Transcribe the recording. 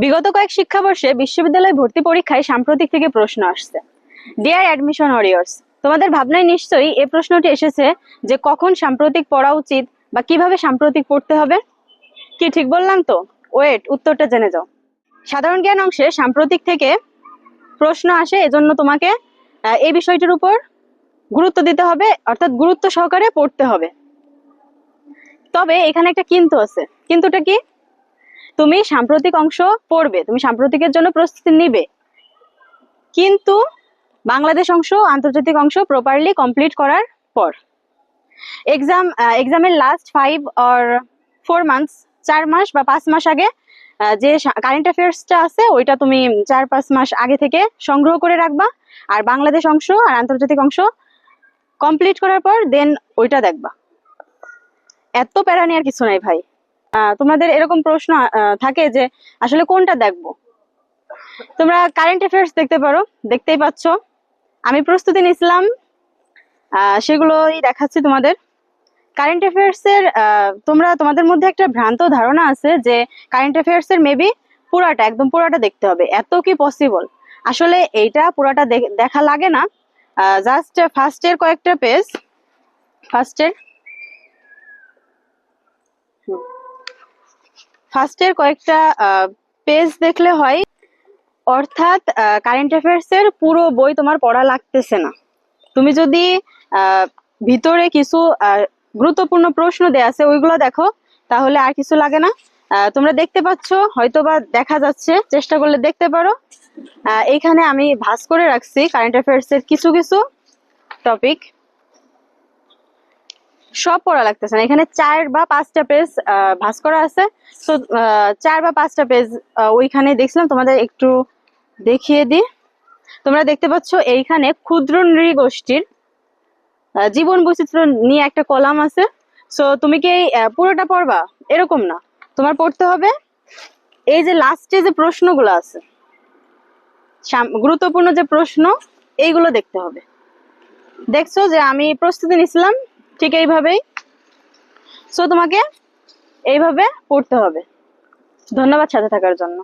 বিগত কয়েক শিক্ষাবর্ষে বিশ্ববিদ্যালয় ভর্তি পরীক্ষায় সাম্প্রতিক থেকে প্রশ্ন আসছে। ডিয়ার অ্যাডমিশন ওয়ারিয়র্স, তোমাদের ভাবনায় নিশ্চয়ই এই প্রশ্নটি এসেছে যে কখন সাম্প্রতিক পড়া উচিত বা কিভাবে সাম্প্রতিক পড়তে হবে। কি ঠিক বললাম তো? ওয়েট, উত্তরটা জেনে যাও। সাধারণ জ্ঞান অংশে সাম্প্রতিক থেকে প্রশ্ন আসে, এজন্য তোমাকে এই বিষয়টির উপর গুরুত্ব দিতে হবে, অর্থাৎ গুরুত্ব সহকারে পড়তে হবে। তবে এখানে একটা কিন্তু আছে। কিন্তুটা কি? তুমি সাম্প্রতিক অংশ পড়বে, তুমি সাম্প্রতিকের জন্য প্রস্তুতি নিবে, কিন্তু বাংলাদেশ অংশ, আন্তর্জাতিক অংশ প্রপারলি কমপ্লিট করার পর। এক্সামের লাস্ট 5 or 4 months, 4 মাস বা 5 মাস আগে যে কারেন্ট অ্যাফেয়ার্সটা আছে ওইটা তুমি 4-5 মাস আগে থেকে সংগ্রহ করে রাখবা, আর বাংলাদেশ অংশ আর আন্তর্জাতিক অংশ কমপ্লিট করার পর দেন ওইটা দেখবা। এত প্যারা নেওয়ার কিছু নাই ভাই। তোমাদের এরকম প্রশ্ন থাকে যে আসলে কোনটা দেখবো। তোমরা কারেন্ট অ্যাফেয়ার্স দেখতে পারো, দেখতেই পাচ্ছ আমি প্রস্তুতি নিছিলাম, সেগুলোই দেখাচ্ছি তোমাদের। কারেন্ট অ্যাফেয়ার্স এর তোমাদের মধ্যে একটা ভ্রান্ত ধারণা আছে যে কারেন্ট অ্যাফেয়ার্স এর মেবি পুরাটা, একদম পুরাটা দেখতে হবে। এত কি পসিবল? আসলে এইটা পুরাটা দেখা লাগে না। জাস্ট ফার্স্টের কয়েকটা পেজ, ফার্স্টের কয়েকটা পেজ দেখলে হয়। অর্থাৎ কারেন্ট অ্যাফেয়ার্স এর পুরো বই তোমার পড়া লাগতেছে না। তুমি যদি ভিতরে কিছু গুরুত্বপূর্ণ প্রশ্ন দেয়া আছে ওইগুলো দেখো, তাহলে আর কিছু লাগে না। তোমরা দেখতে পাচ্ছ, হয়তো বা দেখা যাচ্ছে, চেষ্টা করলে দেখতে পারো। এইখানে আমি ভাঁজ করে রাখছি কারেন্ট অ্যাফেয়ার্স এর কিছু কিছু টপিক। সব পড়া লাগতেছে না, এখানে 4 বা 5টা পেজ ভাঁজ করা আছে। তো 4 বা 5টা পেজ ওইখানে দেখছিলাম, তোমাদের একটু দেখিয়ে দিই। তোমরা দেখতে পাচ্ছ এইখানে ক্ষুদ্র নৃগোষ্ঠীর জীবন বৈচিত্র্য নিয়ে একটা কলাম আছে। সো তুমি কি পুরোটা পড়বা এরকম না, তোমার পড়তে হবে এই যে লাস্টে যে প্রশ্নগুলো আছে, গুরুত্বপূর্ণ যে প্রশ্ন, এইগুলো দেখতে হবে। দেখছো যে আমি প্রস্তুতি নিছিলাম ঠিক এইভাবেই। সো তোমাকে এইভাবে পড়তে হবে। ধন্যবাদ সাথে থাকার জন্য।